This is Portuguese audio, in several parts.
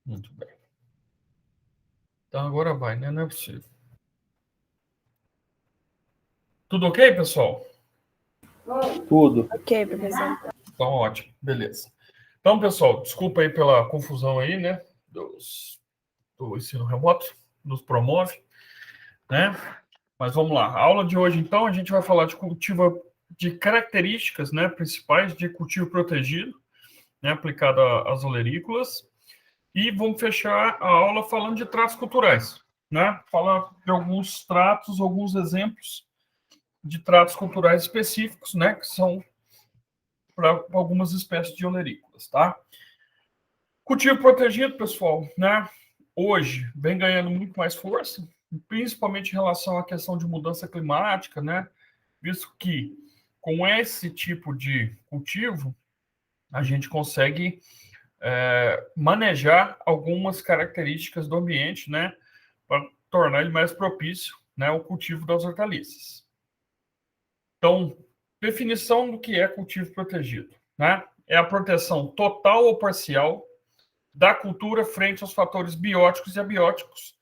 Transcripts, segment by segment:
Muito bem. Então agora vai, né? Não é possível. Tudo ok, pessoal? Tudo. Ok, professor. Então, ótimo. Beleza. Então, pessoal, desculpa aí pela confusão aí, né? Do ensino remoto, nos promove, né? Mas vamos lá. A aula de hoje, então, a gente vai falar de cultivo, de características, né, principais de cultivo protegido, né, aplicado às olerícolas. E vamos fechar a aula falando de tratos culturais, né? Falar de alguns tratos, alguns exemplos de tratos culturais específicos, né, que são para algumas espécies de olerícolas, tá? Cultivo protegido, pessoal, né? Hoje vem ganhando muito mais força, principalmente em relação à questão de mudança climática, né? Visto que com esse tipo de cultivo a gente consegue manejar algumas características do ambiente, né? Para tornar ele mais propício, né, ao cultivo das hortaliças. Então, definição do que é cultivo protegido, né? É a proteção total ou parcial da cultura frente aos fatores bióticos e abióticos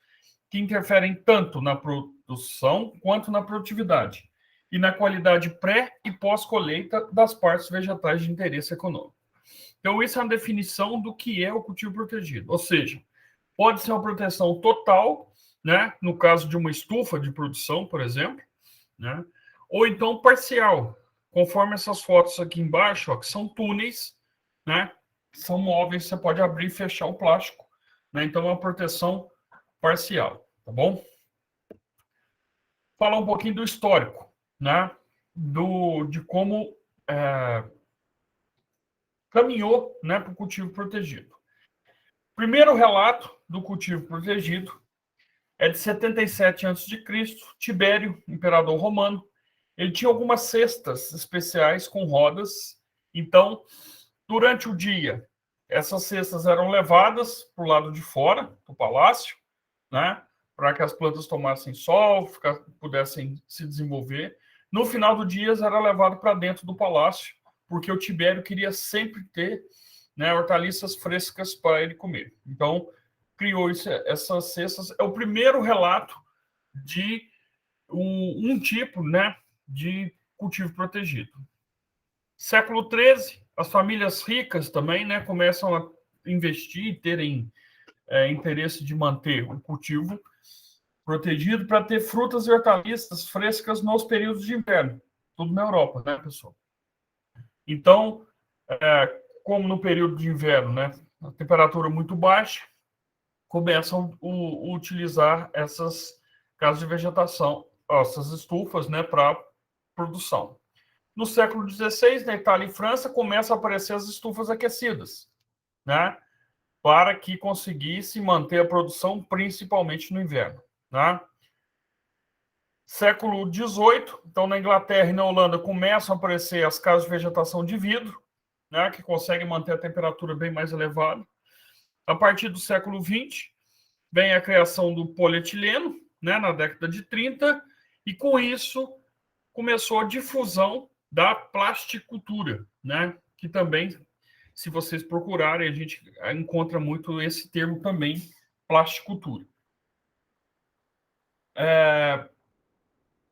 que interferem tanto na produção quanto na produtividade e na qualidade pré e pós-colheita das partes vegetais de interesse econômico. Então, isso é uma definição do que é o cultivo protegido. Ou seja, pode ser uma proteção total, né, no caso de uma estufa de produção, por exemplo, né, ou então parcial, conforme essas fotos aqui embaixo, ó, que são túneis, né, são móveis, você pode abrir e fechar o plástico, né, então é uma proteção parcial, tá bom? Falar um pouquinho do histórico, né, de como caminhou, né, para o cultivo protegido. Primeiro relato do cultivo protegido é de 77 a.C., Tibério, imperador romano. Ele tinha algumas cestas especiais com rodas. Então, durante o dia, essas cestas eram levadas para o lado de fora do palácio, né, para que as plantas tomassem sol, pudessem se desenvolver. No final do dia, era levado para dentro do palácio, porque o Tibério queria sempre ter, né, hortaliças frescas para ele comer. Então, criou essas cestas. É o primeiro relato de um tipo, né, de cultivo protegido. Século XIII, as famílias ricas também, né, começam a investir, terem interesse de manter o cultivo protegido para ter frutas e hortaliças frescas nos períodos de inverno, tudo na Europa, né, pessoal? Então, como no período de inverno, né, a temperatura muito baixa, começam a utilizar essas casas de vegetação, essas estufas, né, para produção. No século XVI, na Itália e França, começam a aparecer as estufas aquecidas, né, para que conseguisse manter a produção, principalmente no inverno, né? Século XVIII, então na Inglaterra e na Holanda começam a aparecer as casas de vegetação de vidro, né, que conseguem manter a temperatura bem mais elevada. A partir do século XX, vem a criação do polietileno, né, na década de 30, e com isso começou a difusão da plasticultura, né, que também, se vocês procurarem, a gente encontra muito esse termo também, plasticultura.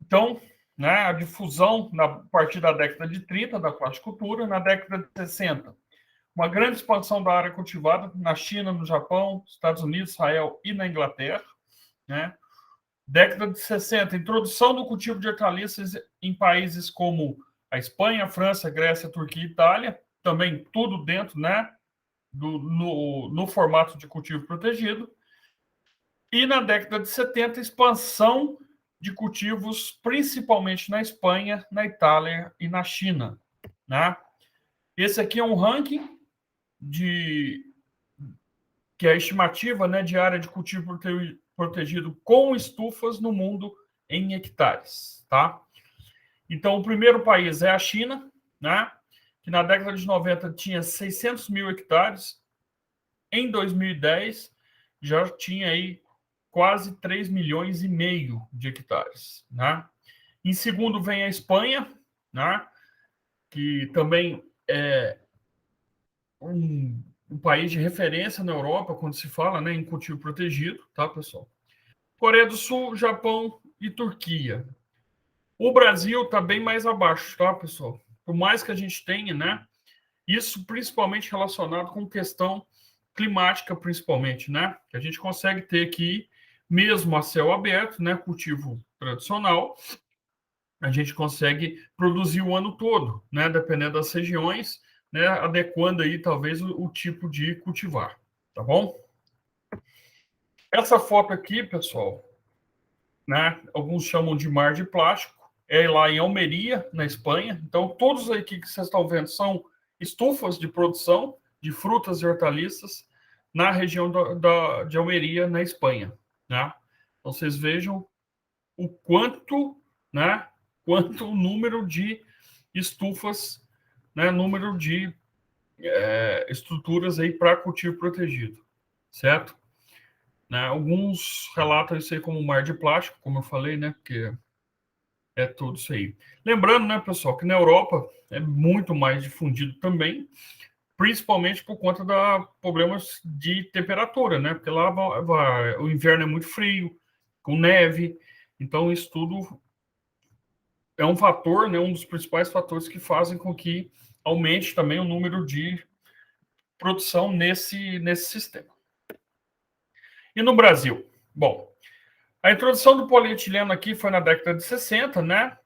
Então, né, a difusão a partir da década de 30 da plasticultura, na década de 60, uma grande expansão da área cultivada na China, no Japão, Estados Unidos, Israel e na Inglaterra, né? Década de 60, introdução do cultivo de hortaliças em países como a Espanha, a França, a Grécia, a Turquia e a Itália, também tudo dentro, né, no formato de cultivo protegido. E na década de 70, expansão de cultivos, principalmente na Espanha, na Itália e na China, né? Esse aqui é um ranking que é a estimativa, né, de área de cultivo protegido com estufas no mundo em hectares, tá? Então, o primeiro país é a China, né, que na década de 90 tinha 600 mil hectares. Em 2010, já tinha aí quase 3 milhões e meio de hectares, né? Em segundo vem a Espanha, né, que também é um país de referência na Europa quando se fala, né, em cultivo protegido, tá, pessoal? Coreia do Sul, Japão e Turquia. O Brasil está bem mais abaixo, tá, pessoal? Por mais que a gente tenha, né, isso principalmente relacionado com questão climática, principalmente, né, que a gente consegue ter aqui, mesmo a céu aberto, né, cultivo tradicional, a gente consegue produzir o ano todo, né, dependendo das regiões, né, adequando aí talvez o tipo de cultivar, tá bom? Essa foto aqui, pessoal, né, alguns chamam de mar de plástico, é lá em Almeria, na Espanha. Então, todos aqui que vocês estão vendo são estufas de produção de frutas e hortaliças na região de Almeria, na Espanha, né? Então, vocês vejam o quanto, né, quanto o número de estufas, né, número de estruturas aí para cultivo protegido, certo? Né, alguns relatam isso aí como mar de plástico, como eu falei, né, porque é tudo isso aí. Lembrando, né, pessoal, que na Europa é muito mais difundido também, principalmente por conta da problemas de temperatura, né, porque lá o inverno é muito frio, com neve, então isso tudo é um fator, né, um dos principais fatores que fazem com que aumente também o número de produção nesse sistema. E no Brasil? Bom, a introdução do polietileno aqui foi na década de 60, né?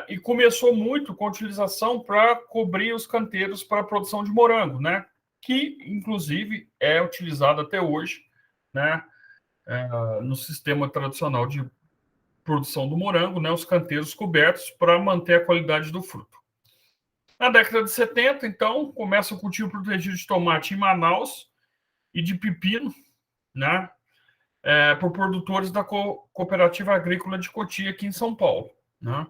E começou muito com a utilização para cobrir os canteiros para a produção de morango, né? Que, inclusive, é utilizado até hoje, né? No sistema tradicional de produção do morango, né? Os canteiros cobertos para manter a qualidade do fruto. Na década de 70, então, começa o cultivo protegido de tomate em Manaus e de pepino, né? Por produtores da Cooperativa Agrícola de Cotia, aqui em São Paulo, né?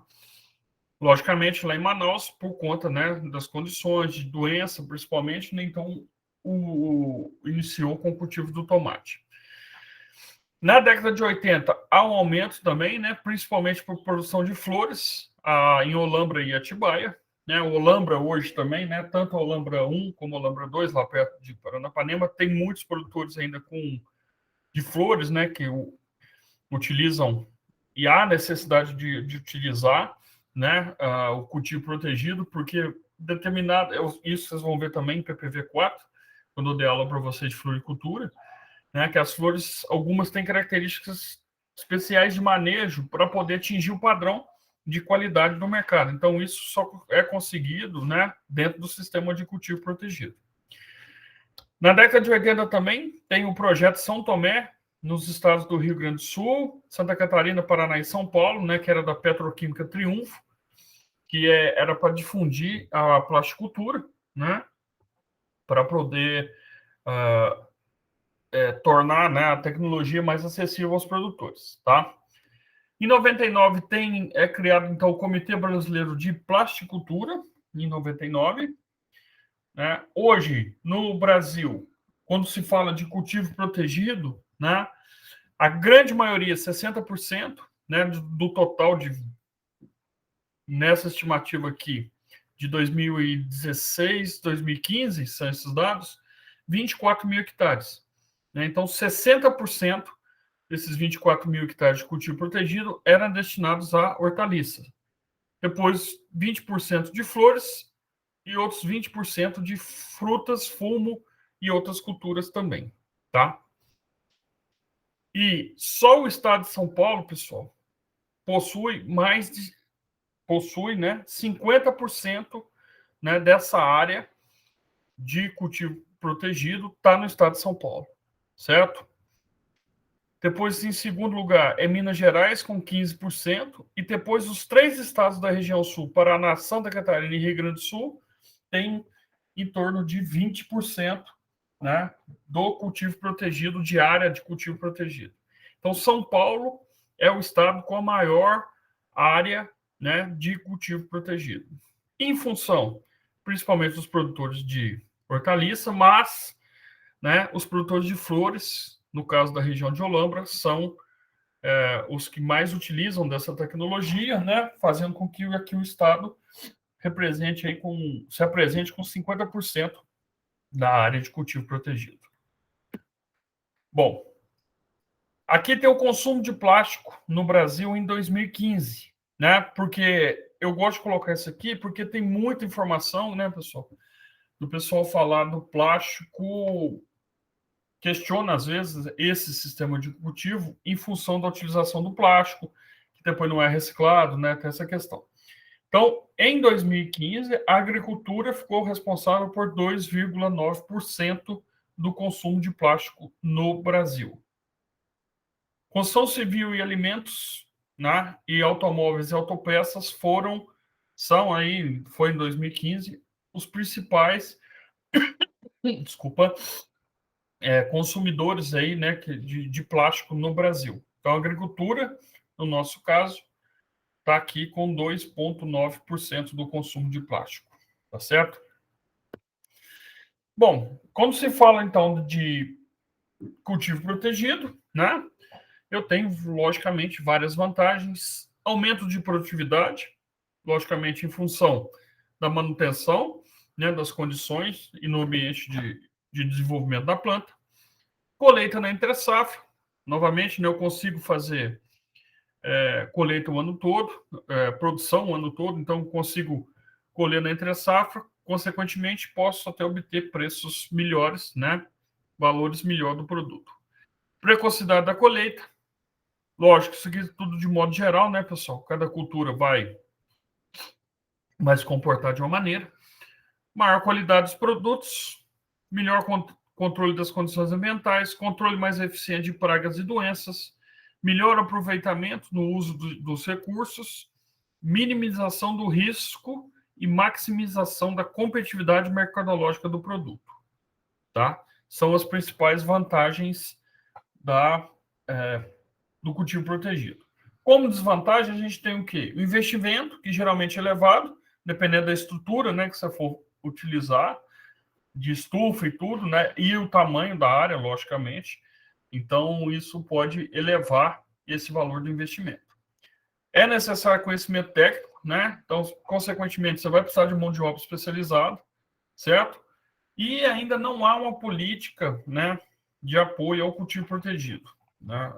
Logicamente, lá em Manaus, por conta, né, das condições de doença, principalmente, né, então iniciou com o cultivo do tomate. Na década de 80, há um aumento também, né, principalmente por produção de flores em Olambra e Atibaia. Né, o Olambra hoje também, né, tanto a Olambra 1 como a Olambra 2, lá perto de Paranapanema, tem muitos produtores ainda de flores, né, que utilizam, e há necessidade de utilizar, né, o cultivo protegido, porque determinado, isso vocês vão ver também em PPV 4, quando eu dei aula para vocês de floricultura, né, que as flores, algumas têm características especiais de manejo para poder atingir o padrão de qualidade do mercado. Então, isso só é conseguido, né, dentro do sistema de cultivo protegido. Na década de 80 também tem o projeto São Tomé, nos estados do Rio Grande do Sul, Santa Catarina, Paraná e São Paulo, né, que era da Petroquímica Triunfo, que era para difundir a plasticultura, né, para poder tornar, né, a tecnologia mais acessível aos produtores, tá? Em 99 é criado então o Comitê Brasileiro de Plasticultura, em 99. Né? Hoje, no Brasil, quando se fala de cultivo protegido, né, a grande maioria, 60%, né, do total nessa estimativa aqui, de 2016, 2015, são esses dados, 24 mil hectares. Né? Então, 60% desses 24 mil hectares de cultivo protegido eram destinados a hortaliças. Depois, 20% de flores e outros 20% de frutas, fumo e outras culturas também, tá? E só o estado de São Paulo, pessoal, possui né, 50%, né, dessa área de cultivo protegido está no estado de São Paulo, certo? Depois, em segundo lugar, é Minas Gerais, com 15%. E depois, os 3 estados da região sul, Paraná, Santa Catarina e Rio Grande do Sul, têm em torno de 20%, né, do cultivo protegido, de área de cultivo protegido. Então, São Paulo é o estado com a maior área, né, de cultivo protegido. Em função, principalmente, dos produtores de hortaliça, mas, né, os produtores de flores, no caso da região de Olambra, são os que mais utilizam dessa tecnologia, né, fazendo com que aqui o Estado se apresente com 50% da área de cultivo protegido. Bom, aqui tem o consumo de plástico no Brasil em 2015, né? Porque eu gosto de colocar isso aqui porque tem muita informação, né, pessoal? Do pessoal falar do plástico, questiona às vezes esse sistema de cultivo em função da utilização do plástico, que depois não é reciclado, né? Tem essa questão. Então, em 2015, a agricultura ficou responsável por 2,9% do consumo de plástico no Brasil. Construção civil e alimentos, né, e automóveis e autopeças foi em 2015, os principais, desculpa, consumidores aí, né, de plástico no Brasil. Então, a agricultura, no nosso caso, está aqui com 2,9% do consumo de plástico, tá certo? Bom, quando se fala então de cultivo protegido, né? Eu tenho, logicamente, várias vantagens. Aumento de produtividade, logicamente, em função da manutenção, né, das condições e no ambiente de desenvolvimento da planta. Colheita na entre-safra, novamente, né, eu consigo fazer colheita o ano todo, produção o ano todo, então consigo colher na entre-safra, consequentemente, posso até obter preços melhores, né, valores melhor do produto. Precocidade da colheita, lógico, isso aqui tudo de modo geral, né, pessoal? Cada cultura vai se comportar de uma maneira. Maior qualidade dos produtos, melhor controle das condições ambientais, controle mais eficiente de pragas e doenças, melhor aproveitamento no uso dos recursos, minimização do risco e maximização da competitividade mercadológica do produto. Tá? São as principais vantagens do cultivo protegido. Como desvantagem, a gente tem o quê? O investimento, que geralmente é elevado, dependendo da estrutura, né, que você for utilizar, de estufa e tudo, né, e o tamanho da área, logicamente. Então, isso pode elevar esse valor do investimento. É necessário conhecimento técnico, né? Então, consequentemente, você vai precisar de mão de obra especializada, certo? E ainda não há uma política, né, de apoio ao cultivo protegido, né,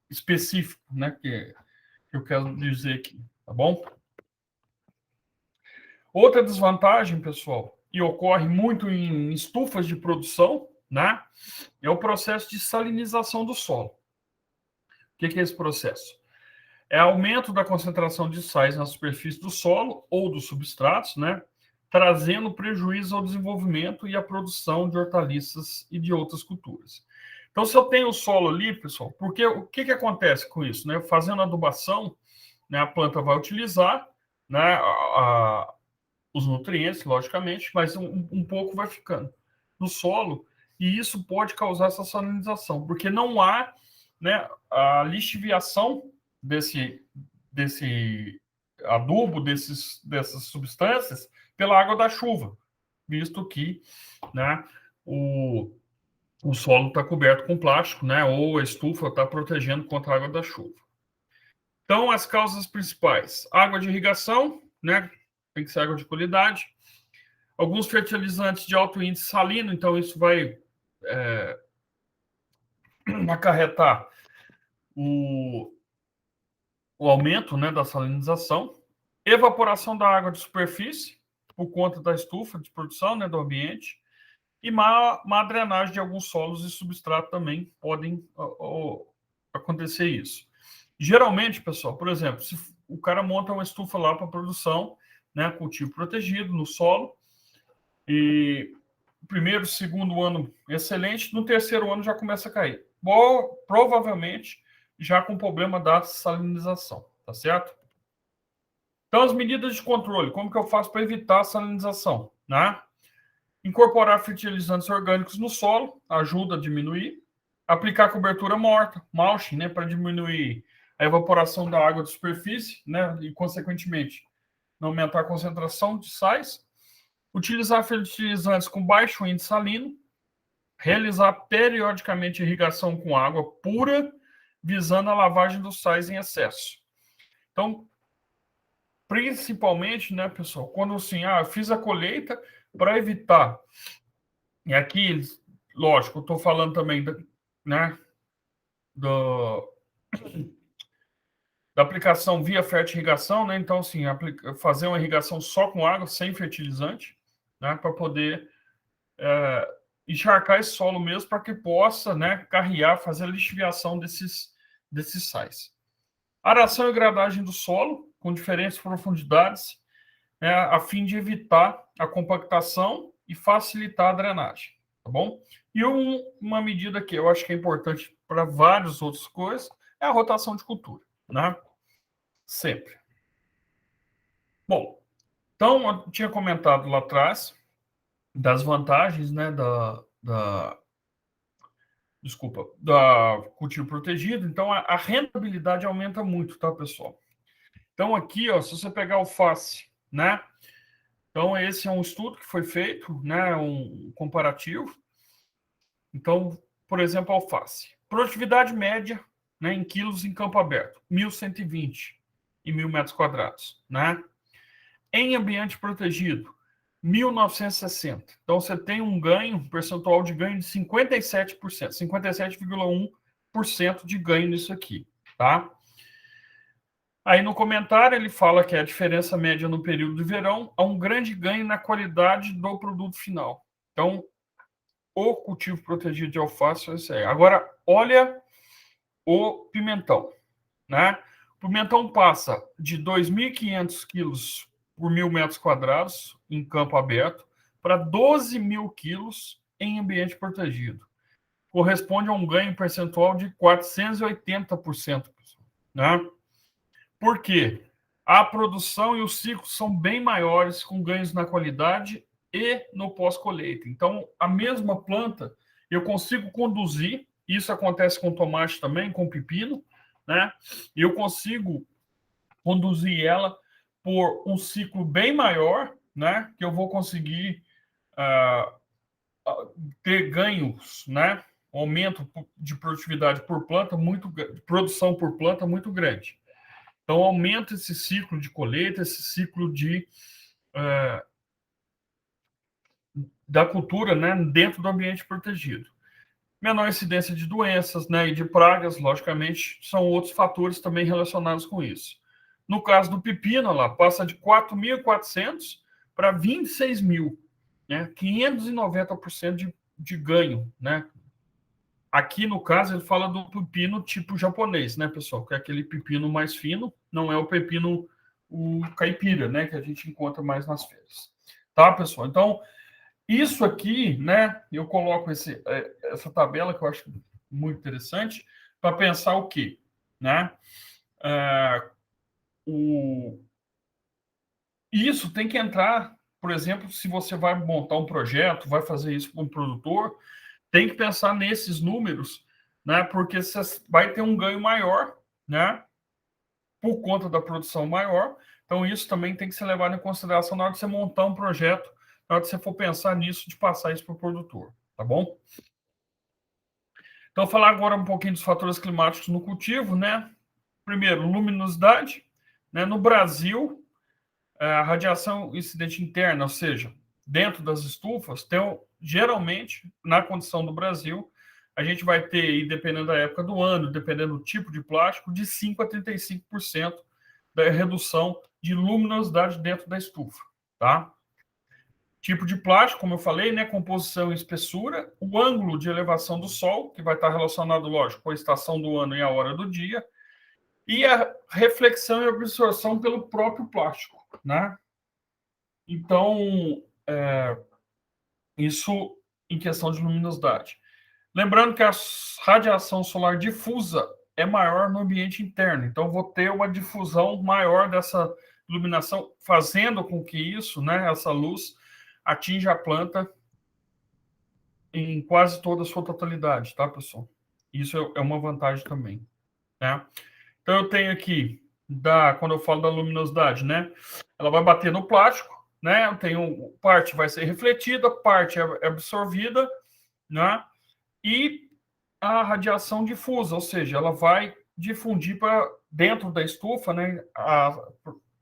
específico, né, que eu quero dizer aqui, tá bom? Outra desvantagem, pessoal, e ocorre muito em estufas de produção, né, é o processo de salinização do solo. O que é esse processo? É aumento da concentração de sais na superfície do solo ou dos substratos, né, trazendo prejuízo ao desenvolvimento e à produção de hortaliças e de outras culturas. Então, se eu tenho o solo ali, pessoal, porque o que acontece com isso? Né? Fazendo adubação, né, a planta vai utilizar, né, os nutrientes, logicamente, mas um pouco vai ficando no solo, e isso pode causar essa salinização, porque não há, né, a lixiviação desse adubo, dessas substâncias, pela água da chuva, visto que, né, o solo está coberto com plástico, né, ou a estufa está protegendo contra a água da chuva. Então, as causas principais: água de irrigação, né, tem que ser água de qualidade. Alguns fertilizantes de alto índice salino, então isso vai acarretar o aumento, né, da salinização. Evaporação da água de superfície, por conta da estufa de produção, né, do ambiente. E má drenagem de alguns solos e substrato também podem acontecer isso. Geralmente, pessoal, por exemplo, se o cara monta uma estufa lá para produção, né, cultivo protegido no solo, e primeiro, segundo ano, excelente, no terceiro ano já começa a cair. Bom, provavelmente já com problema da salinização, tá certo? Então, as medidas de controle, como que eu faço para evitar a salinização, né? Incorporar fertilizantes orgânicos no solo ajuda a diminuir. Aplicar cobertura morta, mulching, né, para diminuir a evaporação da água de superfície, né, e, consequentemente, não aumentar a concentração de sais. Utilizar fertilizantes com baixo índice salino. Realizar periodicamente irrigação com água pura, visando a lavagem dos sais em excesso. Então, principalmente, né, pessoal, quando assim, eu fiz a colheita para evitar E aqui, lógico, eu estou falando também né, do, da aplicação via fertirrigação, né? Então, assim, fazer uma irrigação só com água, sem fertilizante, né? Para poder encharcar esse solo mesmo, para que possa, né, carrear, fazer a lixiviação desses sais. Aração e gradagem do solo, com diferentes profundidades, né, a fim de evitar a compactação e facilitar a drenagem, tá bom? E uma medida que eu acho que é importante para várias outras coisas é a rotação de cultura, né? Sempre. Bom, então eu tinha comentado lá atrás das vantagens, né, da cultivo protegido. Então a rentabilidade aumenta muito, tá, pessoal? Então aqui, ó, se você pegar alface, né? Então esse é um estudo que foi feito, né, um comparativo. Então, por exemplo, alface. Produtividade média, né, em quilos em campo aberto, 1.120 em 1.000 metros quadrados, né? Em ambiente protegido, 1.960. Então, você tem um ganho, um percentual de ganho de 57%, 57,1% de ganho nisso aqui, tá? Aí no comentário ele fala que a diferença média no período de verão há um grande ganho na qualidade do produto final. Então, o cultivo protegido de alface é esse aí. Agora, olha o pimentão, né? O pimentão passa de 2.500 quilos por 1.000 metros quadrados em campo aberto para 12.000 quilos em ambiente protegido. Corresponde a um ganho percentual de 480%, né? Por quê? A produção e os ciclos são bem maiores, com ganhos na qualidade e no pós-colheita. Então, a mesma planta, eu consigo conduzir, isso acontece com tomate também, com pepino, né? Eu consigo conduzir ela por um ciclo bem maior, né? Que eu vou conseguir ter ganhos, né? Aumento de produtividade por planta, produção por planta muito grande. Então, aumenta esse ciclo de colheita, esse ciclo da cultura, né, dentro do ambiente protegido. Menor incidência de doenças, né, e de pragas, logicamente, são outros fatores também relacionados com isso. No caso do pepino, lá, passa de 4.400 para 26.000, né, 590% de ganho, né. Aqui, no caso, ele fala do pepino tipo japonês, né, pessoal? Que é aquele pepino mais fino, não é o pepino o caipira, né, que a gente encontra mais nas feiras. Tá, pessoal? Então, isso aqui, né, eu coloco essa tabela que eu acho muito interessante para pensar o quê? Né? Isso tem que entrar, por exemplo, se você vai montar um projeto, vai fazer isso com um produtor, tem que pensar nesses números, né? Porque você vai ter um ganho maior, né? Por conta da produção maior. Então, isso também tem que ser levado em consideração na hora de você montar um projeto, na hora de você for pensar nisso, de passar isso para o produtor, tá bom? Então, falar agora um pouquinho dos fatores climáticos no cultivo, né? Primeiro, luminosidade, né? No Brasil, a radiação incidente interna, ou seja, dentro das estufas, geralmente, na condição do Brasil, a gente vai ter, dependendo da época do ano, dependendo do tipo de plástico, de 5% a 35% da redução de luminosidade dentro da estufa, tá? Tipo de plástico, como eu falei, né? Composição e espessura, o ângulo de elevação do sol, que vai estar relacionado, lógico, com a estação do ano e a hora do dia, e a reflexão e absorção pelo próprio plástico, né? Então, isso em questão de luminosidade. Lembrando que a radiação solar difusa é maior no ambiente interno, então vou ter uma difusão maior dessa iluminação, fazendo com que isso, né, essa luz, atinja a planta em quase toda a sua totalidade, tá, pessoal? Isso é uma vantagem também, né? Então, eu tenho aqui, quando eu falo da luminosidade, né? Ela vai bater no plástico, né? Eu tenho parte vai ser refletida, parte é absorvida, né? E a radiação difusa, ou seja, ela vai difundir para dentro da estufa, né?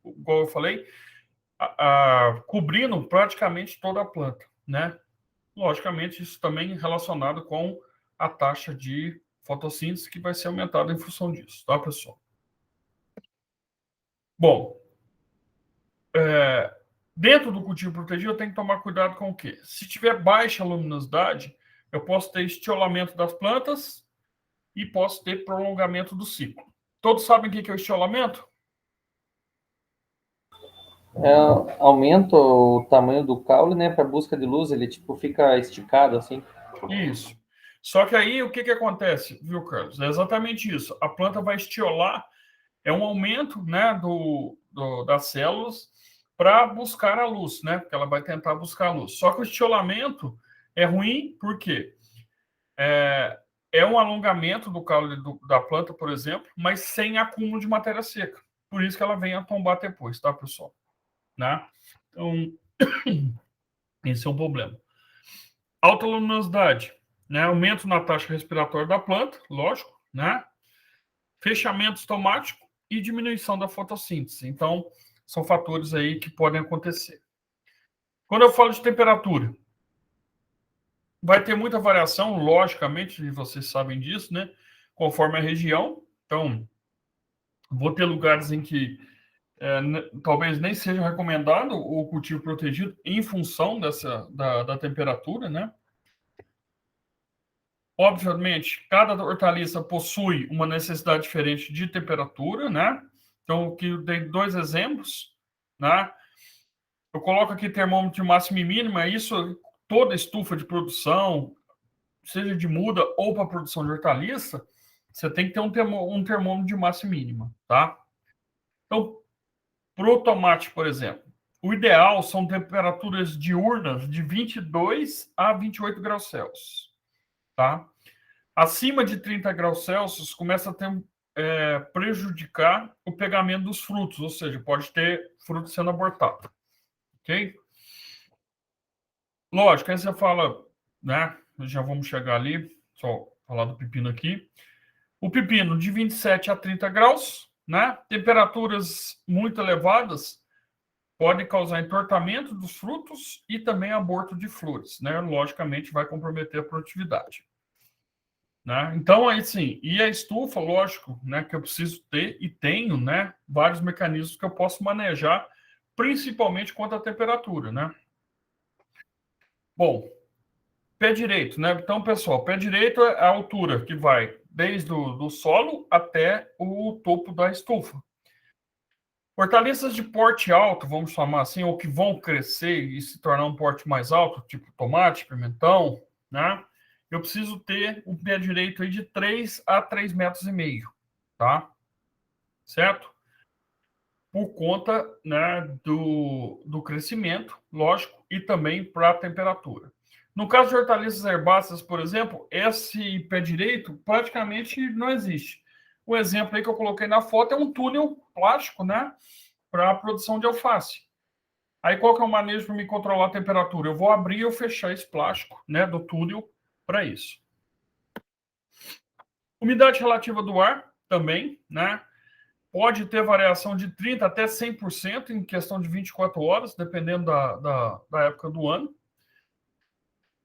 Igual eu falei, cobrindo praticamente toda a planta, né? logicamente, isso também relacionado com a taxa de fotossíntese que vai ser aumentada em função disso, tá, pessoal? Bom, dentro do cultivo protegido, eu tenho que tomar cuidado com o quê? Se tiver baixa luminosidade, eu posso ter estiolamento das plantas e posso ter prolongamento do ciclo. Todos sabem o que é o estiolamento? Aumenta o tamanho do caule, né, para busca de luz, ele tipo fica esticado assim. Isso. Só que aí o que acontece, viu, Carlos? É exatamente isso. A planta vai estiolar, é um aumento, né, das células para buscar a luz, né? Porque ela vai tentar buscar a luz. Só que o estiolamento é ruim, por quê? É um alongamento do caule da planta, por exemplo, mas sem acúmulo de matéria seca. Por isso que ela vem a tombar depois, tá, pessoal? Né? Então, esse é um problema. Alta luminosidade, né? Aumento na taxa respiratória da planta, lógico, né? Fechamento estomático e diminuição da fotossíntese. Então, são fatores aí que podem acontecer. Quando eu falo de temperatura, vai ter muita variação, logicamente, e vocês sabem disso, né? Conforme a região. Então, vou ter lugares em que talvez nem seja recomendado o cultivo protegido em função da temperatura, né? Obviamente, cada hortaliça possui uma necessidade diferente de temperatura, né? Então, aqui eu dei 2 exemplos, né? Eu coloco aqui termômetro de máxima e mínima, isso toda estufa de produção, seja de muda ou para produção de hortaliça, você tem que ter um termômetro de máxima e mínima, tá? Então, para o tomate, por exemplo, o ideal são temperaturas diurnas de 22 a 28 graus Celsius, tá? Acima de 30 graus Celsius começa a prejudicar o pegamento dos frutos, ou seja, pode ter fruto sendo abortado, ok? Lógico, aí você fala, né? Já vamos chegar ali, só falar do pepino aqui. O pepino de 27 a 30 graus, né? Temperaturas muito elevadas pode causar entortamento dos frutos e também aborto de flores, né? Logicamente, vai comprometer a produtividade. Né? Então, aí sim, e a estufa, lógico, né, que eu preciso ter e tenho, né, vários mecanismos que eu posso manejar, principalmente quanto à temperatura, né? Bom, pé direito, né? Então, pessoal, pé direito é a altura que vai desde o do solo até o topo da estufa. Hortaliças de porte alto, vamos chamar assim, ou que vão crescer e se tornar um porte mais alto, tipo tomate, pimentão, né? Eu preciso ter um pé direito aí de 3 a 3,5 metros, tá? Certo? Por conta, né, do crescimento, lógico, e também para a temperatura. No caso de hortaliças herbáceas, por exemplo, esse pé direito praticamente não existe. O exemplo aí que eu coloquei na foto é um túnel plástico, né, para a produção de alface. Aí qual que é o manejo para me controlar a temperatura? Eu vou abrir ou fechar esse plástico, né, do túnel para isso. Umidade relativa do ar também, né? Pode ter variação de 30% até 100% em questão de 24 horas, dependendo da época do ano.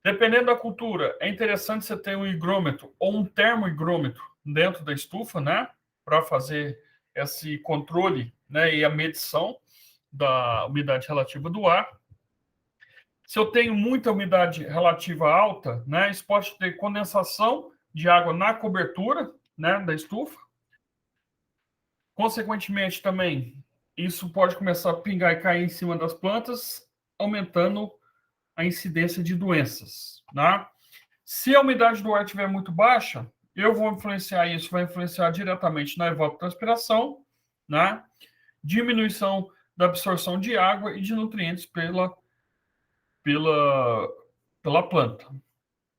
Dependendo da cultura, é interessante você ter um higrômetro ou um termohigrômetro dentro da estufa, né? Para fazer esse controle, né? E a medição da umidade relativa do ar. Se eu tenho muita umidade relativa alta, né? Isso pode ter condensação de água na cobertura, né? Da estufa. Consequentemente, também, isso pode começar a pingar e cair em cima das plantas, aumentando a incidência de doenças, né? Se a umidade do ar estiver muito baixa, eu vou influenciar isso, vai influenciar diretamente na evapotranspiração, né? Diminuição da absorção de água e de nutrientes pela, pela planta.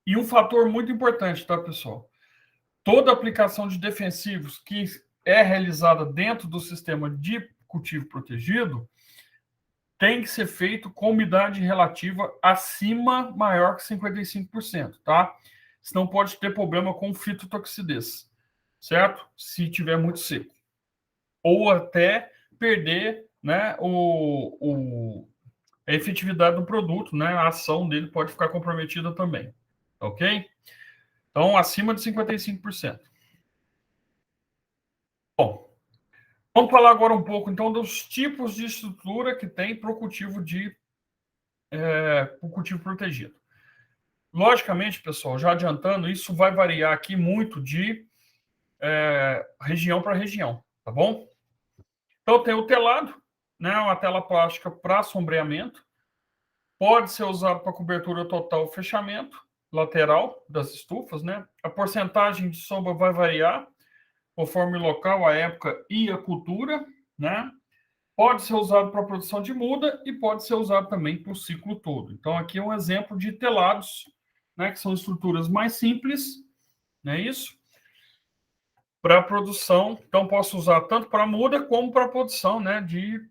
E um fator muito importante, tá, pessoal? Toda aplicação de defensivos que é realizada dentro do sistema de cultivo protegido tem que ser feito com umidade relativa acima maior que 55%, tá? Senão pode ter problema com fitotoxidez, certo? Se tiver muito seco. Ou até perder, né, a efetividade do produto, né? A ação dele pode ficar comprometida também, ok? Então, acima de 55%. Bom, vamos falar agora um pouco, então, dos tipos de estrutura que tem para o cultivo protegido. Logicamente, pessoal, já adiantando, isso vai variar aqui muito de região para região, tá bom? Então, tem o telado, né? Uma tela plástica para sombreamento. Pode ser usado para cobertura total ou fechamento lateral das estufas, né? A porcentagem de sombra vai variar conforme o local, a época e a cultura, né? Pode ser usado para produção de muda e pode ser usado também para o ciclo todo. Então, aqui é um exemplo de telados, né? Que são estruturas mais simples, não é isso? Para produção, então posso usar tanto para muda como para produção, né? De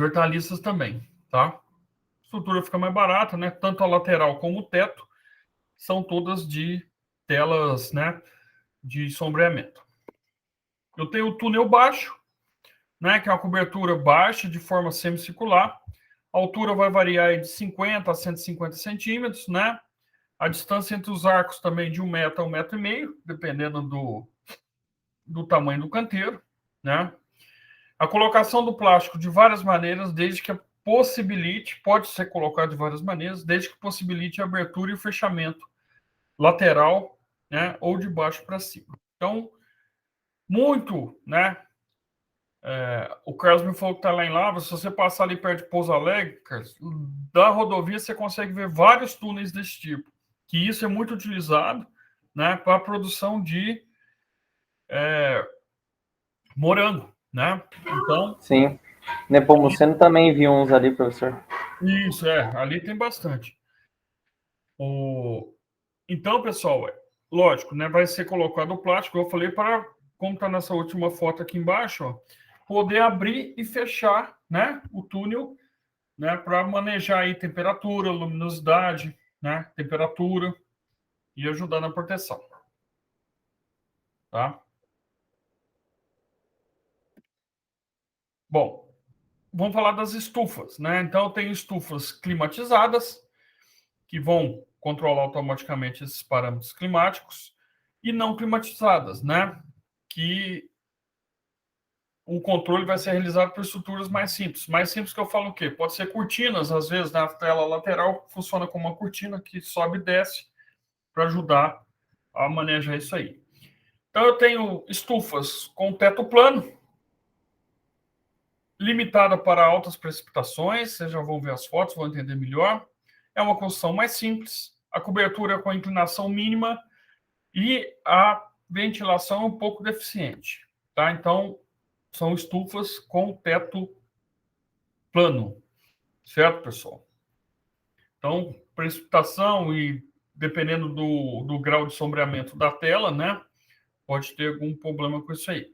hortaliças também, tá? A estrutura fica mais barata, né? Tanto a lateral como o teto são todas de telas, né? De sombreamento. Eu tenho o túnel baixo, né? Que é uma cobertura baixa de forma semicircular. A altura vai variar de 50 a 150 centímetros, né? A distância entre os arcos também de 1 metro a 1,5 metro, dependendo do tamanho do canteiro, né? A colocação do plástico de várias maneiras, desde que possibilite, pode ser colocado de várias maneiras, desde que possibilite a abertura e o fechamento lateral, né, ou de baixo para cima. Então, muito, né? O Carlos me falou que está lá em Lavras. Se você passar ali perto de Pouso Alegre, Carlos, da rodovia você consegue ver vários túneis desse tipo, que isso é muito utilizado, né, para a produção de morango, né? Então, Sim. Nepomuceno também vi uns ali, professor. isso, ali tem bastante. Então, pessoal, lógico, né, vai ser colocado o plástico, eu falei, para, como está nessa última foto aqui embaixo, ó, poder abrir e fechar, né, o túnel, né, para manejar aí temperatura, luminosidade, né, temperatura e ajudar na proteção. Tá? Bom, vamos falar das estufas, né? Então, eu tenho estufas climatizadas, que vão controlar automaticamente esses parâmetros climáticos, e não climatizadas, né? Que o controle vai ser realizado por estruturas mais simples. Mais simples que eu falo o quê? Pode ser cortinas, às vezes, na tela lateral, funciona como uma cortina que sobe e desce para ajudar a manejar isso aí. Então, eu tenho estufas com teto plano, limitada para altas precipitações, vocês já vão ver as fotos, vão entender melhor. É uma construção mais simples, a cobertura com a inclinação mínima e a ventilação um pouco deficiente. Tá? Então, são estufas com teto plano, certo, pessoal? Então, precipitação e dependendo do grau de sombreamento da tela, né, pode ter algum problema com isso aí.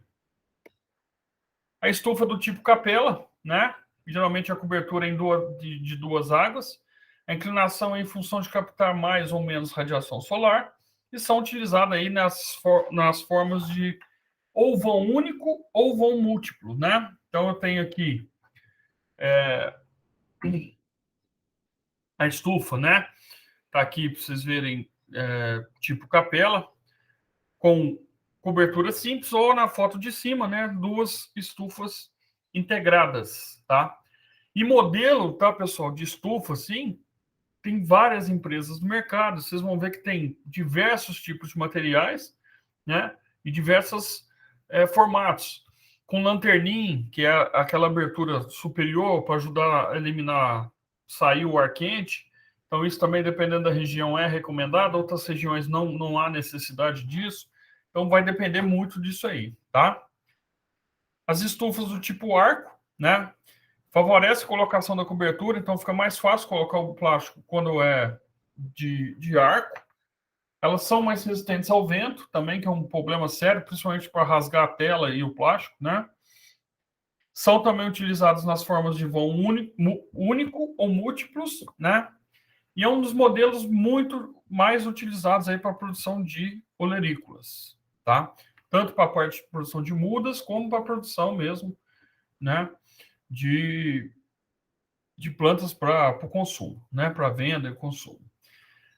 A estufa do tipo capela, né, geralmente a cobertura é de duas águas, a inclinação é em função de captar mais ou menos radiação solar, e são utilizadas aí nas formas de ou vão único ou vão múltiplo, né? Então, eu tenho aqui a estufa, né? Tá aqui para vocês verem, tipo capela, com cobertura simples, ou na foto de cima, né? Duas estufas integradas, tá? E modelo, tá, pessoal, de estufa, assim, tem várias empresas no mercado. Vocês vão ver que tem diversos tipos de materiais, né? E diversos formatos. Com lanterninha, que é aquela abertura superior para ajudar a eliminar, sair o ar quente. Então, isso também, dependendo da região, é recomendado. Outras regiões não há necessidade disso. Então, vai depender muito disso aí, tá? As estufas do tipo arco, né? Favorece a colocação da cobertura, então fica mais fácil colocar o plástico quando é de arco. Elas são mais resistentes ao vento também, que é um problema sério, principalmente para rasgar a tela e o plástico, né? São também utilizadas nas formas de vão único ou múltiplos, né? E é um dos modelos muito mais utilizados aí para a produção de olerícolas, tá? Tanto para a parte de produção de mudas, como para a produção mesmo, né? de plantas para o consumo, né? Para venda e consumo.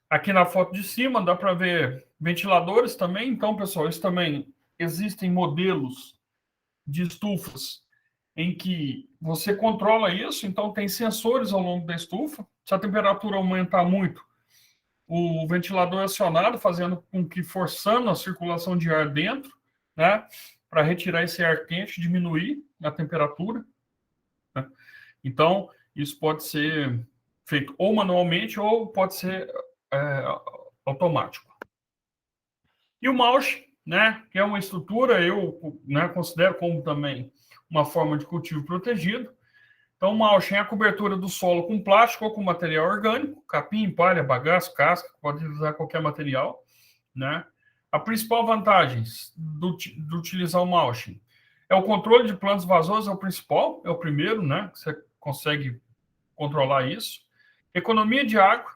Aqui na foto de cima dá para ver ventiladores também. Então, pessoal, isso também existem modelos de estufas em que você controla isso. Então, tem sensores ao longo da estufa. Se a temperatura aumentar muito, o ventilador é acionado, fazendo com que forçando a circulação de ar dentro, né? Para retirar esse ar quente, diminuir a temperatura. Né? Então, isso pode ser feito ou manualmente ou pode ser automático. E o mouse, né, que é uma estrutura, eu, né, considero como também uma forma de cultivo protegido. Então, o mulching é a cobertura do solo com plástico ou com material orgânico, capim, palha, bagaço, casca, pode usar qualquer material, né? A principal vantagem do utilizar o mulching é o controle de plantas invasores, é o principal, é o primeiro, né? Você consegue controlar isso. Economia de água,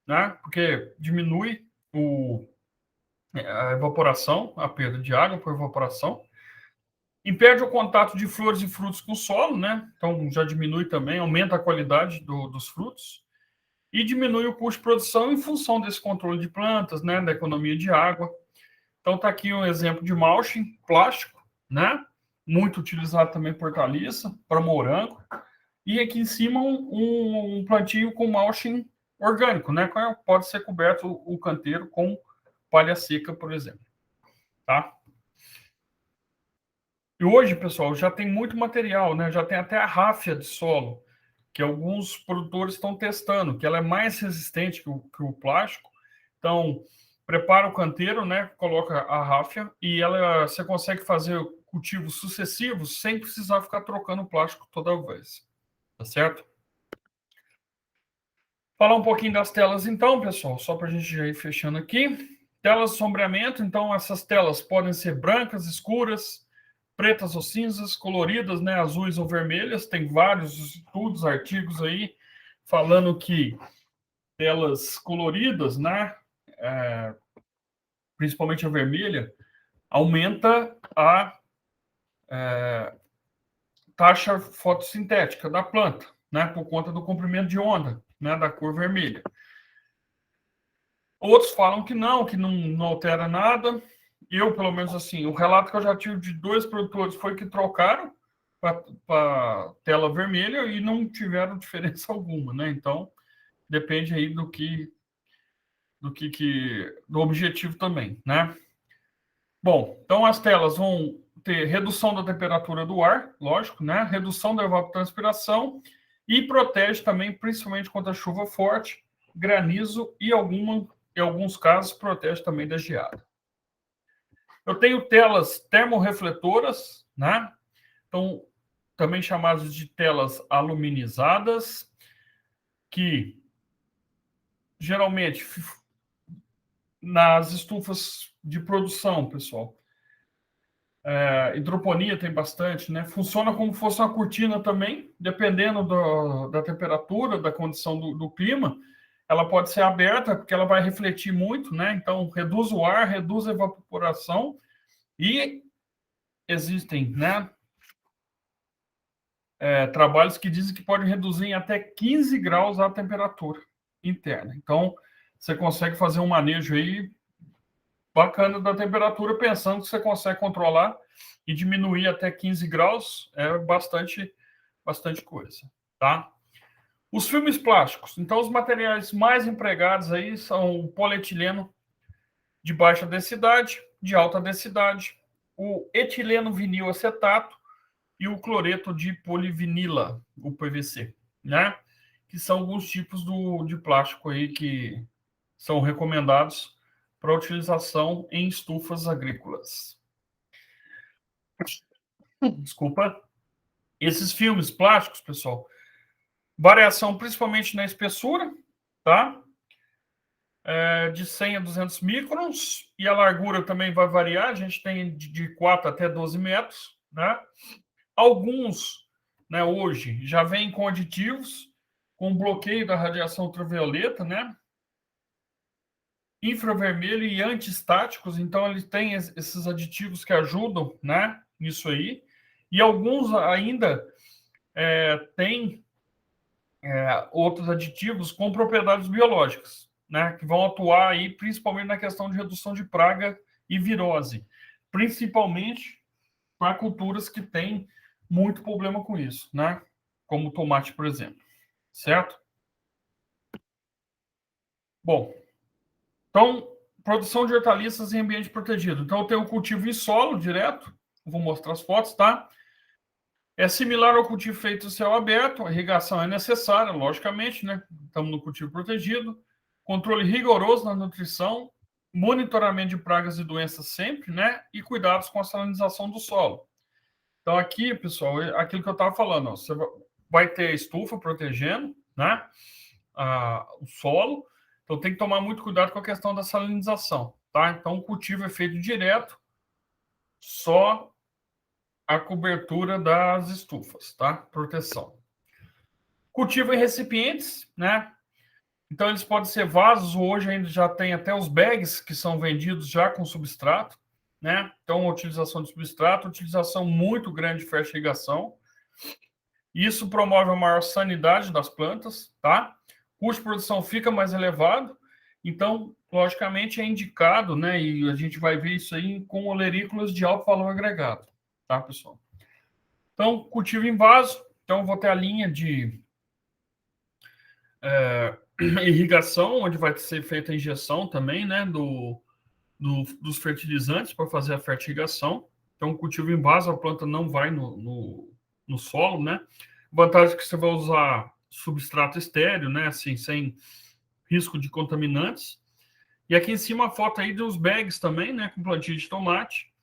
né? Porque diminui a evaporação, a perda de água por evaporação. Impede o contato de flores e frutos com o solo, né? Então já diminui também, aumenta a qualidade dos frutos e diminui o custo de produção em função desse controle de plantas, né? Da economia de água. Então está aqui um exemplo de mulching plástico, né? Muito utilizado também por hortaliça, para morango. E aqui em cima um plantio com mulching orgânico, né? Pode ser coberto o canteiro com palha seca, por exemplo. Tá? E hoje, pessoal, já tem muito material, né? Já tem até a ráfia de solo, que alguns produtores estão testando, que ela é mais resistente que o plástico. Então, prepara o canteiro, né? Coloca a ráfia e você consegue fazer cultivos sucessivos sem precisar ficar trocando o plástico toda vez. Tá certo? Falar um pouquinho das telas, então, pessoal, só para a gente já ir fechando aqui. Telas de sombreamento, então, essas telas podem ser brancas, escuras, pretas ou cinzas, coloridas, né, azuis ou vermelhas. Tem vários estudos, artigos aí falando que telas coloridas, né, principalmente a vermelha, aumenta a taxa fotossintética da planta, né, por conta do comprimento de onda, né, da cor vermelha. Outros falam que não altera nada. Eu, pelo menos assim, o relato que eu já tive de 2 produtores foi que trocaram para tela vermelha e não tiveram diferença alguma, né? Então, depende aí do objetivo também, né? Bom, então as telas vão ter redução da temperatura do ar, lógico, né? Redução da evapotranspiração e protege também, principalmente contra chuva forte, granizo e em alguns casos, protege também da geada. Eu tenho telas termorrefletoras, né? Então, também chamadas de telas aluminizadas, que geralmente nas estufas de produção, pessoal, hidroponia tem bastante, né? Funciona como se fosse uma cortina também, dependendo da temperatura, da condição do clima. Ela pode ser aberta, porque ela vai refletir muito, né? Então, reduz o ar, reduz a evaporação e existem, né? Trabalhos que dizem que pode reduzir em até 15 graus a temperatura interna. Então, você consegue fazer um manejo aí bacana da temperatura, pensando que você consegue controlar e diminuir até 15 graus, é bastante coisa, tá? Os filmes plásticos. Então, os materiais mais empregados aí são o polietileno de baixa densidade, de alta densidade, o etileno vinil acetato e o cloreto de polivinila, o PVC, né? Que são alguns tipos de plástico aí que são recomendados para utilização em estufas agrícolas. Desculpa. Esses filmes plásticos, pessoal, variação principalmente na espessura, tá? De 100 a 200 microns, e a largura também vai variar, a gente tem de 4 até 12 metros, né? Alguns, né, hoje, já vêm com aditivos, com bloqueio da radiação ultravioleta, né? Infravermelho e antiestáticos, então eles têm esses aditivos que ajudam, né, nisso aí, e alguns ainda tem outros aditivos com propriedades biológicas, né, que vão atuar aí principalmente na questão de redução de praga e virose, principalmente para culturas que têm muito problema com isso, né, como o tomate, por exemplo, certo? Bom, então, produção de hortaliças em ambiente protegido. Então, eu tenho o cultivo em solo direto, vou mostrar as fotos, tá? É similar ao cultivo feito em céu aberto, a irrigação é necessária, logicamente, né? Estamos no cultivo protegido. Controle rigoroso na nutrição, monitoramento de pragas e doenças sempre, né? E cuidados com a salinização do solo. Então, aqui, pessoal, é aquilo que eu estava falando, ó, você vai ter a estufa protegendo, né? O solo. Então, tem que tomar muito cuidado com a questão da salinização, tá? Então, o cultivo é feito direto, só a cobertura das estufas, tá? Proteção. Cultivo em recipientes, né? Então, eles podem ser vasos, hoje ainda já tem até os bags que são vendidos já com substrato, né? Então, a utilização de substrato, utilização muito grande de fertirrigação. Isso promove a maior sanidade das plantas, tá? O custo de produção fica mais elevado, então, logicamente, é indicado, né? E a gente vai ver isso aí com olerícolas de alto valor agregado, tá, pessoal? Então, cultivo em vaso, então vou ter a linha de irrigação, onde vai ser feita a injeção também, né, dos fertilizantes para fazer a fertirrigação. Então, cultivo em vaso, a planta não vai no solo, né? Vantagem é que você vai usar substrato estéreo, né, assim, sem risco de contaminantes. E aqui em cima a foto aí dos bags também, né, com plantio de tomate,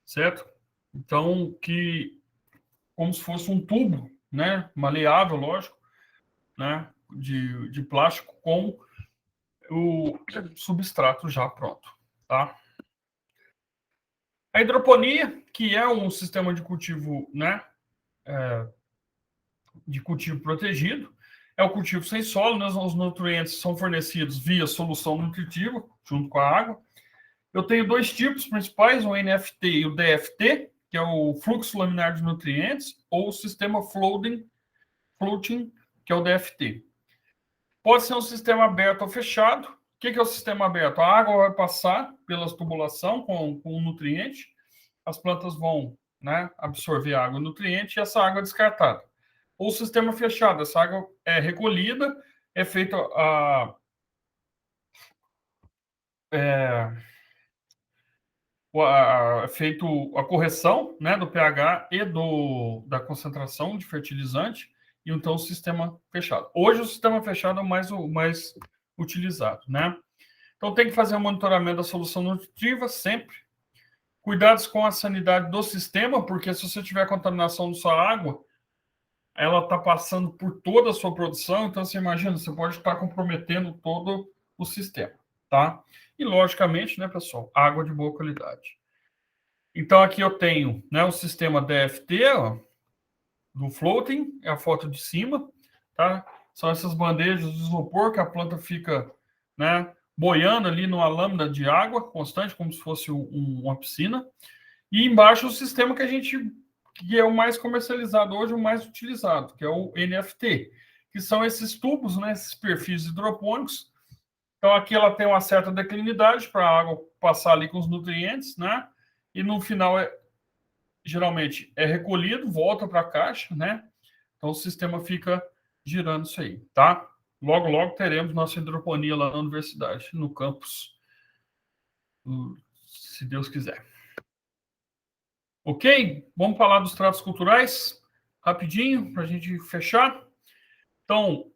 certo? Então, como se fosse um tubo, né, maleável, lógico, né, de plástico com o substrato já pronto, tá? A hidroponia, que é um sistema de cultivo, né, de cultivo protegido, é o cultivo sem solo, né, os nutrientes são fornecidos via solução nutritiva, junto com a água. Eu tenho dois tipos principais, o NFT e o DFT, que é o fluxo laminar de nutrientes, ou o sistema floating, que é o DFT. Pode ser um sistema aberto ou fechado. O que é o sistema aberto? A água vai passar pela tubulação com o nutriente, as plantas vão, né, absorver água e nutriente e essa água é descartada. Ou sistema fechado, essa água é recolhida, é feita a correção, né, do pH e da concentração de fertilizante, e então o sistema fechado. Hoje o sistema fechado é o mais utilizado, né? Então tem que fazer um monitoramento da solução nutritiva sempre. Cuidados com a sanidade do sistema, porque se você tiver contaminação da sua água, ela está passando por toda a sua produção, então você imagina, você pode estar comprometendo todo o sistema, tá? E logicamente, né, pessoal, água de boa qualidade. Então aqui eu tenho, né, o sistema DFT, ó, do floating, é a foto de cima, tá? São essas bandejas de isopor que a planta fica, né, boiando ali numa lâmina de água constante, como se fosse uma piscina. E embaixo o sistema que é o mais comercializado hoje, o mais utilizado, que é o NFT, que são esses tubos, né, esses perfis hidropônicos. Então aqui ela tem uma certa declinidade para a água passar ali com os nutrientes, né? E no final geralmente é recolhido, volta para a caixa, né? Então o sistema fica girando isso aí, tá? Logo, logo teremos nossa hidroponia lá na universidade, no campus, se Deus quiser. Ok? Vamos falar dos tratos culturais, rapidinho, para a gente fechar. Então,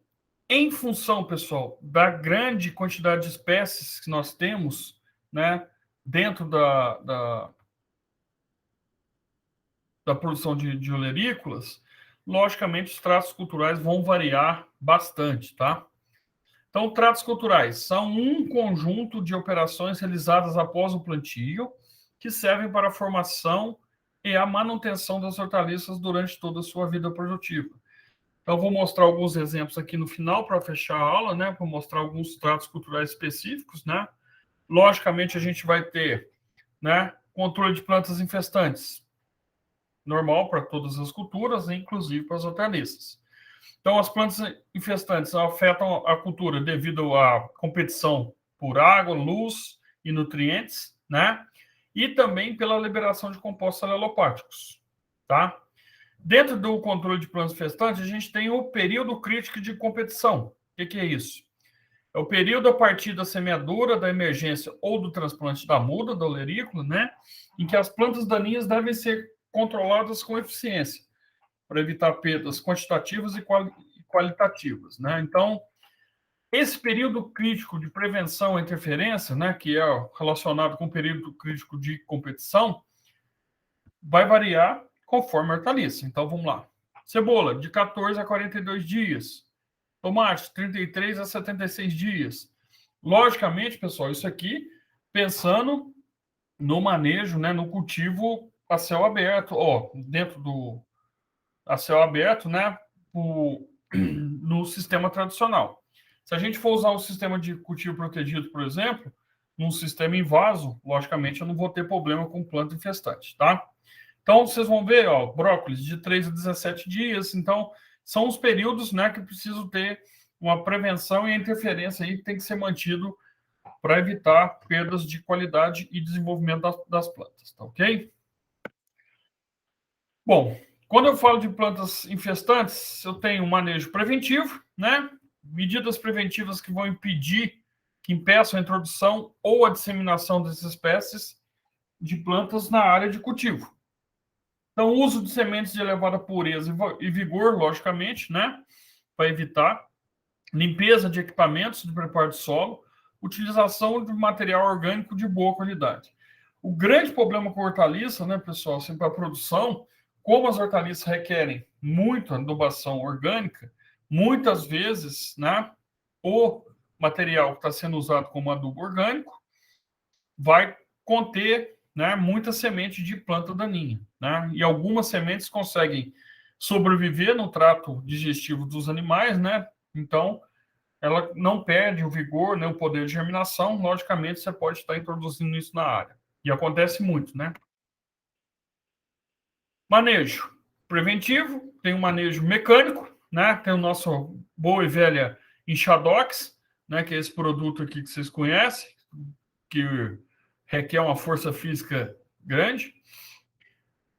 em função, pessoal, da grande quantidade de espécies que nós temos, né, dentro da produção de olerícolas, logicamente os tratos culturais vão variar bastante, tá? Então, tratos culturais são um conjunto de operações realizadas após o plantio que servem para a formação e a manutenção das hortaliças durante toda a sua vida produtiva. Então, vou mostrar alguns exemplos aqui no final para fechar a aula, né? Para mostrar alguns tratos culturais específicos, né? Logicamente, a gente vai ter, né, controle de plantas infestantes. normal para todas as culturas, inclusive para as hortaliças. Então, as plantas infestantes afetam a cultura devido à competição por água, luz e nutrientes, né? E também pela liberação de compostos alelopáticos, tá? Dentro do controle de plantas infestantes, a gente tem o período crítico de competição. O que é isso? É o período a partir da semeadura, da emergência ou do transplante da muda, da olerícola, né? Em que as plantas daninhas devem ser controladas com eficiência, para evitar perdas quantitativas e qualitativas, né? Então, esse período crítico de prevenção à interferência, né, que é relacionado com o período crítico de competição, vai variar conforme a hortaliça. Então, vamos lá. Cebola, de 14 a 42 dias. Tomate, 33 a 76 dias. Logicamente, pessoal, isso aqui pensando no manejo, né, no cultivo a céu aberto, dentro do a céu aberto, né, no sistema tradicional. Se a gente for usar o sistema de cultivo protegido, por exemplo, num sistema em vaso, logicamente eu não vou ter problema com planta infestante, tá? Então, vocês vão ver, brócolis de 3 a 17 dias. Então, são os períodos, né, que preciso ter uma prevenção e a interferência aí que tem que ser mantido para evitar perdas de qualidade e desenvolvimento das plantas, tá ok? Bom, quando eu falo de plantas infestantes, eu tenho um manejo preventivo, né? Medidas preventivas que vão impedir, que impeçam a introdução ou a disseminação dessas espécies de plantas na área de cultivo. Então, o uso de sementes de elevada pureza e vigor, logicamente, né? Para evitar. Limpeza de equipamentos de preparo de solo. Utilização de material orgânico de boa qualidade. O grande problema com hortaliça, né, pessoal, assim, para a produção, como as hortaliças requerem muita adubação orgânica, muitas vezes, né, o material que está sendo usado como adubo orgânico vai conter, né, muita semente de planta daninha, né? E algumas sementes conseguem sobreviver no trato digestivo dos animais, né? Então, ela não perde o vigor, né, o poder de germinação. Logicamente, você pode estar introduzindo isso na área. E acontece muito, né? Manejo preventivo, tem um manejo mecânico, né? Tem o nosso boa e velha Enxadox, né, que é esse produto aqui que vocês conhecem, que requer uma força física grande.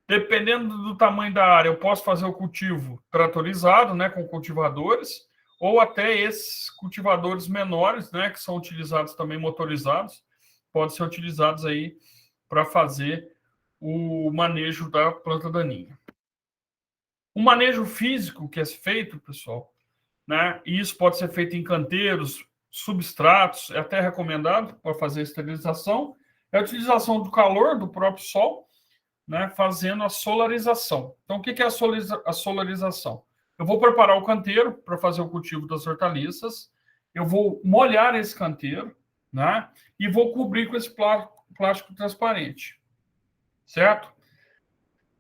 Dependendo do tamanho da área, eu posso fazer o cultivo tratorizado, né, com cultivadores, ou até esses cultivadores menores, né, que são utilizados também motorizados, podem ser utilizados aí para fazer o manejo da planta daninha. O manejo físico que é feito, pessoal, né, e isso pode ser feito em canteiros, substratos, é até recomendado para fazer a esterilização, é a utilização do calor do próprio sol, né, fazendo a solarização. Então, o que é a solarização? Eu vou preparar o canteiro para fazer o cultivo das hortaliças, eu vou molhar esse canteiro, né, e vou cobrir com esse plástico transparente, certo?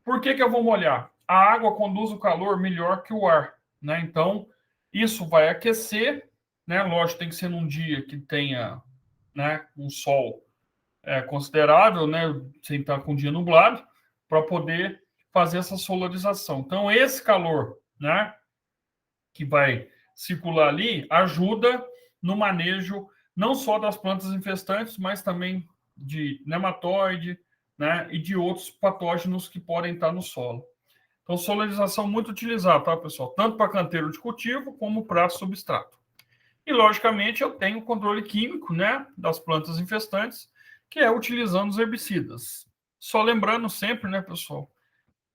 Por que eu vou molhar? A água conduz o calor melhor que o ar, né? Então, isso vai aquecer, né? Lógico, tem que ser num dia que tenha, né, um sol considerável, né, sem estar com o dia nublado, para poder fazer essa solarização. Então, esse calor, né, que vai circular ali, ajuda no manejo não só das plantas infestantes, mas também de nematóide, né, e de outros patógenos que podem estar no solo. Então, solarização muito utilizada, tá, pessoal? Tanto para canteiro de cultivo, como para substrato. E, logicamente, eu tenho o controle químico, né, das plantas infestantes, que é utilizando os herbicidas. Só lembrando sempre, né, pessoal,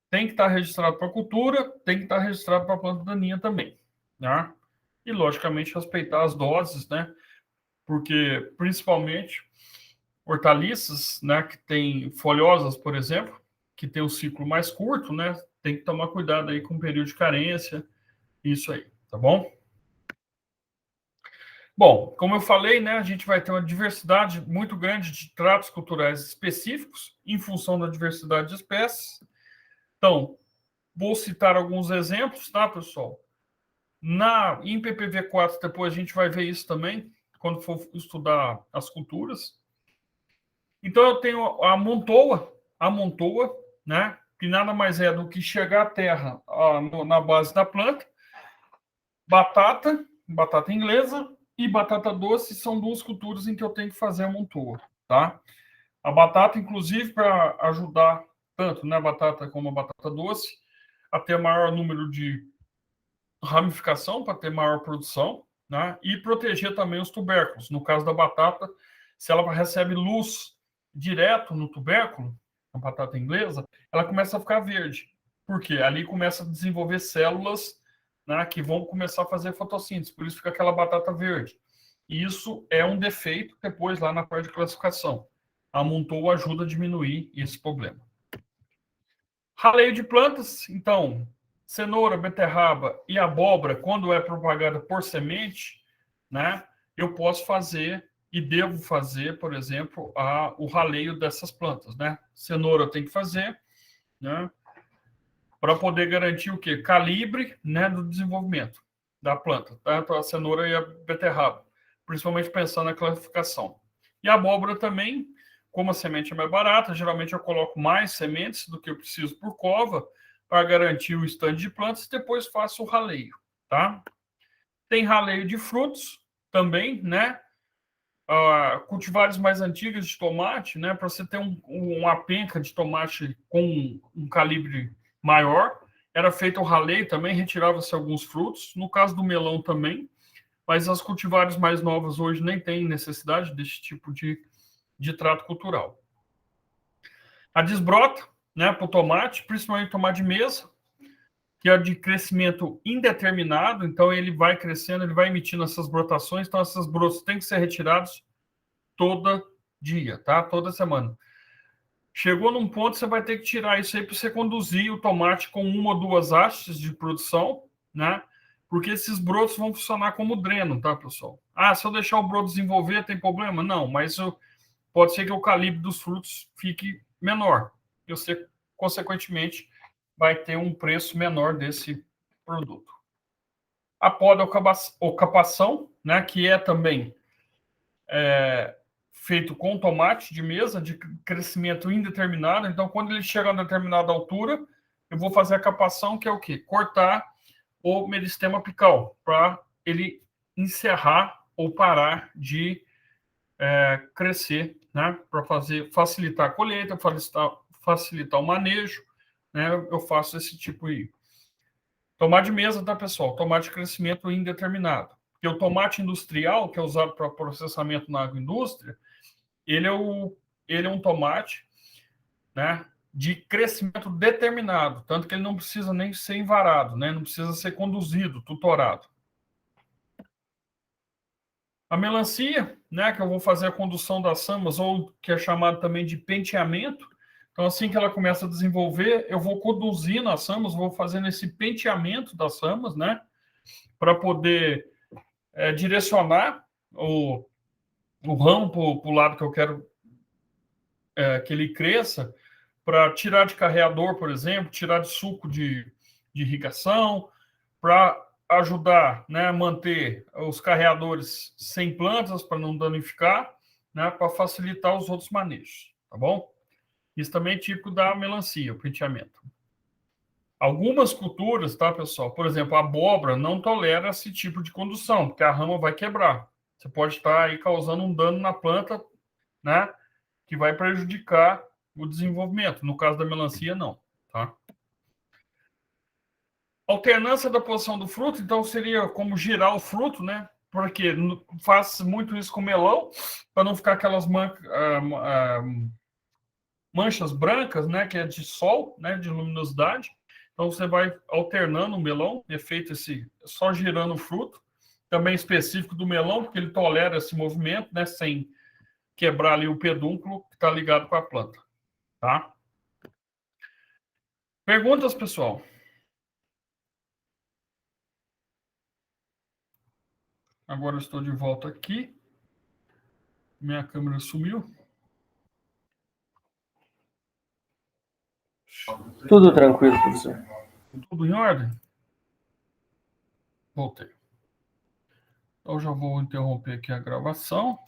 tem que estar registrado para a cultura, tem que estar registrado para a planta daninha também, né? E, logicamente, respeitar as doses, né? Porque, principalmente, hortaliças, né, que tem folhosas, por exemplo, que tem um ciclo mais curto, né? Tem que tomar cuidado aí com o período de carência, isso aí, tá bom? Bom, como eu falei, né, a gente vai ter uma diversidade muito grande de tratos culturais específicos em função da diversidade de espécies. Então, vou citar alguns exemplos, tá, pessoal? Em PPV4, depois a gente vai ver isso também, quando for estudar as culturas. Então, eu tenho a montoa, né, que nada mais é do que chegar à terra na base da planta. Batata inglesa e batata doce são duas culturas em que eu tenho que fazer a montoa, tá? A batata, inclusive, para ajudar tanto, né, a batata como a batata doce, a ter maior número de ramificação, para ter maior produção, né, e proteger também os tubérculos. No caso da batata, se ela recebe luz direto no tubérculo, a batata inglesa, ela começa a ficar verde. Por quê? Ali começa a desenvolver células, né, que vão começar a fazer fotossíntese. Por isso fica aquela batata verde. E isso é um defeito depois lá na parte de classificação. A Montoa ajuda a diminuir esse problema. Raleio de plantas, então, cenoura, beterraba e abóbora, quando é propagada por semente, né, eu posso fazer e devo fazer, por exemplo, o raleio dessas plantas, né? Cenoura eu tenho que fazer, né, para poder garantir o quê? Calibre, né, do desenvolvimento da planta, tanto a cenoura e a beterraba, principalmente pensando na classificação. E a abóbora também, como a semente é mais barata, geralmente eu coloco mais sementes do que eu preciso por cova para garantir o estande de plantas e depois faço o raleio, tá? Tem raleio de frutos também, né? Cultivares mais antigas de tomate, né? Para você ter uma penca de tomate com um calibre maior, era feito o raleio também, retirava-se alguns frutos. No caso do melão também, mas as cultivares mais novas hoje nem têm necessidade desse tipo de trato cultural. A desbrota, né, para o tomate, principalmente tomate de mesa, que é de crescimento indeterminado, então ele vai crescendo, ele vai emitindo essas brotações, então essas brotas têm que ser retiradas todo dia, tá? Toda semana. Chegou num ponto, você vai ter que tirar isso aí para você conduzir o tomate com uma ou duas hastes de produção, né? Porque esses brotos vão funcionar como dreno, tá, pessoal? Se eu deixar o broto desenvolver, tem problema? Não, mas pode ser que o calibre dos frutos fique menor. E você, consequentemente, vai ter um preço menor desse produto. A poda ou capação, né, que é também feito com tomate de mesa, de crescimento indeterminado. Então, quando ele chega a uma determinada altura, eu vou fazer a capação, que é o quê? Cortar o meristema apical, para ele encerrar ou parar de crescer, né? Para facilitar a colheita, facilitar o manejo, né? Eu faço esse tipo aí. Tomate de mesa, tá, pessoal? Tomate de crescimento indeterminado. Porque o tomate industrial, que é usado para processamento na agroindústria, ele é um tomate, né, de crescimento determinado, tanto que ele não precisa nem ser envarado, né? Não precisa ser conduzido, tutorado. A melancia, né, que eu vou fazer a condução das samas, ou que é chamado também de penteamento. Então, assim que ela começa a desenvolver, eu vou conduzindo as samas, vou fazendo esse penteamento das samas, né, para poder direcionar o ramo para o lado que eu quero que ele cresça, para tirar de carreador, por exemplo, tirar de suco de irrigação, para ajudar, né, a manter os carreadores sem plantas, para não danificar, né, para facilitar os outros manejos, tá bom? Isso também é típico da melancia, o penteamento. Algumas culturas, tá, pessoal? Por exemplo, a abóbora não tolera esse tipo de condução, porque a rama vai quebrar. Você pode estar aí causando um dano na planta, né, que vai prejudicar o desenvolvimento. No caso da melancia, não, tá? Alternância da posição do fruto, então seria como girar o fruto, né? Porque faz muito isso com melão, para não ficar aquelas manchas brancas, né? Que é de sol, né? De luminosidade. Então você vai alternando o melão, é feito só girando o fruto. Também específico do melão, porque ele tolera esse movimento, né? Sem quebrar ali o pedúnculo que está ligado com a planta, tá? Perguntas, pessoal? Agora eu estou de volta aqui. Minha câmera sumiu. Tudo tranquilo, professor. Tudo em ordem? Voltei. Então, já vou interromper aqui a gravação.